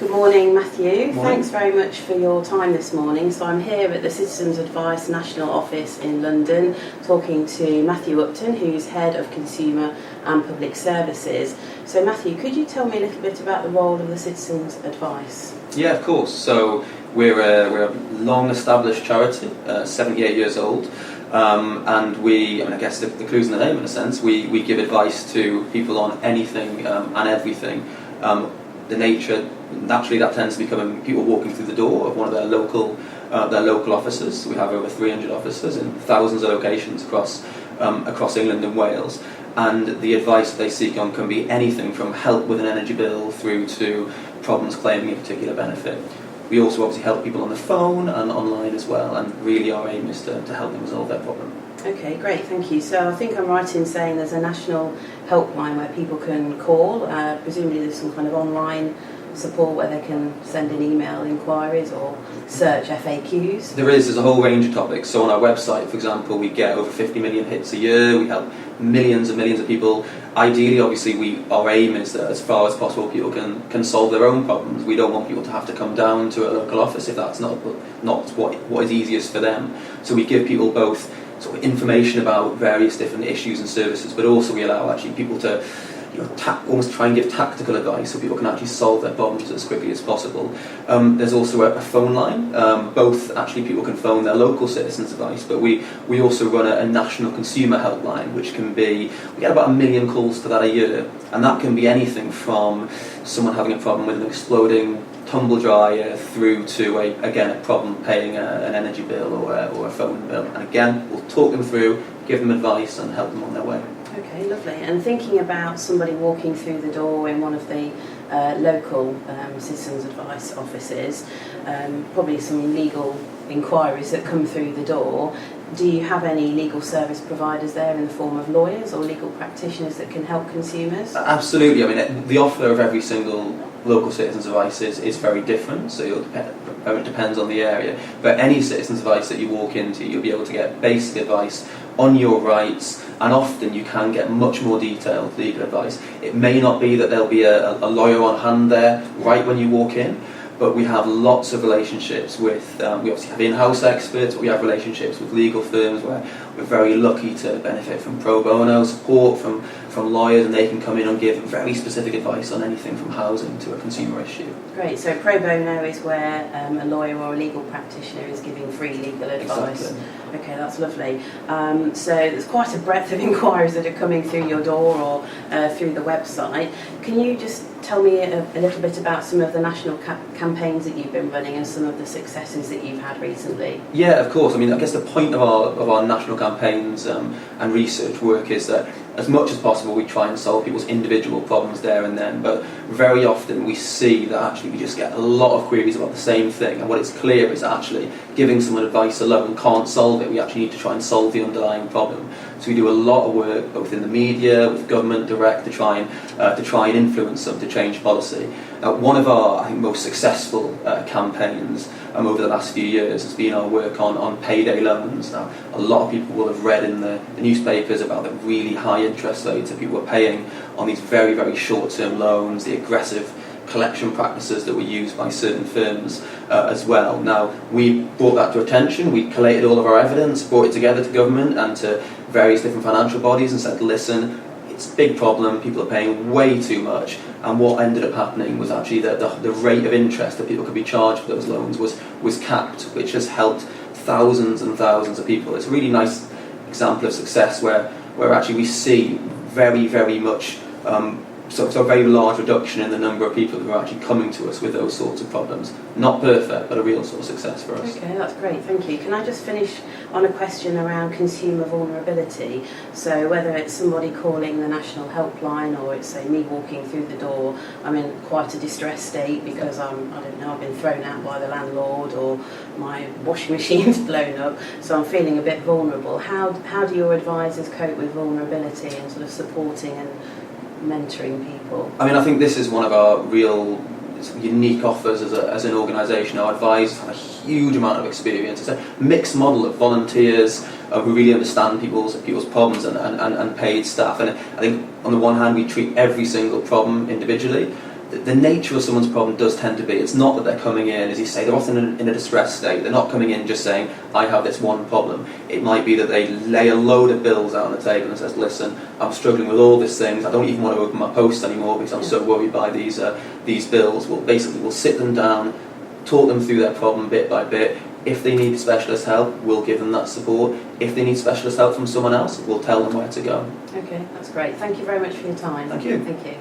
Good morning, Matthew. Morning. Thanks very much for your time this morning. So I'm here at the Citizens Advice National Office in London talking to Matthew Upton, who's Head of Consumer and Public Services. So Matthew, could you tell me a little bit about the role of the Citizens Advice? Yeah, of course. So we're a long-established charity, 78 years old, and I guess the clue's in the name in a sense. We give advice to people on anything and everything. Naturally that tends to be coming people walking through the door of one of their local offices. We have over 300 offices in thousands of locations across England and Wales. And the advice they seek on can be anything from help with an energy bill through to problems claiming a particular benefit. We also obviously help people on the phone and online as well, and really our aim is to help them resolve their problem. Okay, great, thank you. So I think I'm right in saying there's a national helpline where people can call. Presumably there's some kind of online support where they can send in email inquiries or search FAQs. There's a whole range of topics. So on our website, for example, we get over 50 million hits a year. We help millions and millions of people. Ideally, obviously, our aim is that as far as possible people can solve their own problems. We don't want people to have to come down to a local office if that's not what is easiest for them. So we give people both sort of information about various different issues and services, but also we allow actually people to almost try and give tactical advice so people can actually solve their problems as quickly as possible. There's also a phone line. Both actually people can phone their local citizens advice, but we also run a national consumer helpline, which can be, we get about 1 million calls to that a year, and that can be anything from someone having a problem with an exploding tumble dryer through to a problem paying an energy bill or a phone bill. And again, we'll talk them through, give them advice and help them on their way. Okay, lovely. And thinking about somebody walking through the door in one of the local Citizens Advice offices, probably some legal inquiries that come through the door. Do you have any legal service providers there in the form of lawyers or legal practitioners that can help consumers? Absolutely. I mean, the offer of every single local Citizens Advice is very different, so it depends on the area. But any Citizens Advice that you walk into, you'll be able to get basic advice on your rights, and often you can get much more detailed legal advice. It may not be that there'll be a lawyer on hand there right when you walk in, but we have lots of relationships with, we obviously have in-house experts, but we have relationships with legal firms where we're very lucky to benefit from pro bono support from lawyers, and they can come in and give very specific advice on anything from housing to a consumer issue. Great, so pro bono is where a lawyer or a legal practitioner is giving free legal advice. Exactly. Okay, that's lovely. So there's quite a breadth of inquiries that are coming through your door or through the website. Can you just tell me a little bit about some of the national campaigns that you've been running and some of the successes that you've had recently? Yeah, of course. I mean, I guess the point of our national campaigns and research work is that as much as possible we try and solve people's individual problems there and then, but very often we see that actually we just get a lot of queries about the same thing, and what it's clear is that actually giving someone advice alone can't solve it. We actually need to try and solve the underlying problem. So we do a lot of work both in the media, with government direct, to try and influence them to change policy. One of our, I think, most successful campaigns over the last few years has been our work on payday loans. Now, a lot of people will have read in the newspapers about the really high interest rates that people are paying on these very, very short-term loans, the aggressive collection practices that were used by certain firms as well. Now, we brought that to attention, we collated all of our evidence, brought it together to government and to various different financial bodies and said, listen, it's a big problem, people are paying way too much. And what ended up happening was actually that the rate of interest that people could be charged for those loans was capped, which has helped thousands and thousands of people. It's a really nice example of success where actually we see very, very much so a very large reduction in the number of people who are actually coming to us with those sorts of problems. Not perfect, but a real sort of success for us. Okay, that's great, thank you. Can I just finish on a question around consumer vulnerability? So whether it's somebody calling the national helpline or it's, say, me walking through the door, I'm in quite a distressed state because I've been thrown out by the landlord or my washing machine's blown up, so I'm feeling a bit vulnerable. How do your advisors cope with vulnerability and sort of supporting and mentoring people? I mean, I think this is one of our real unique offers as an organisation. Our advisors have a huge amount of experience. It's a mixed model of volunteers who really understand people's problems and paid staff. And I think on the one hand we treat every single problem individually, the nature of someone's problem does tend to be, it's not that they're coming in, as you say, they're often in a distressed state. They're not coming in just saying, I have this one problem. It might be that they lay a load of bills out on the table and says, listen, I'm struggling with all these things, I don't even want to open my post anymore because I'm so worried by these bills. We'll sit them down, talk them through their problem bit by bit. If they need specialist help, we'll give them that support. If they need specialist help from someone else, we'll tell them where to go. Okay, that's great. Thank you very much for your time. Thank you. Thank you.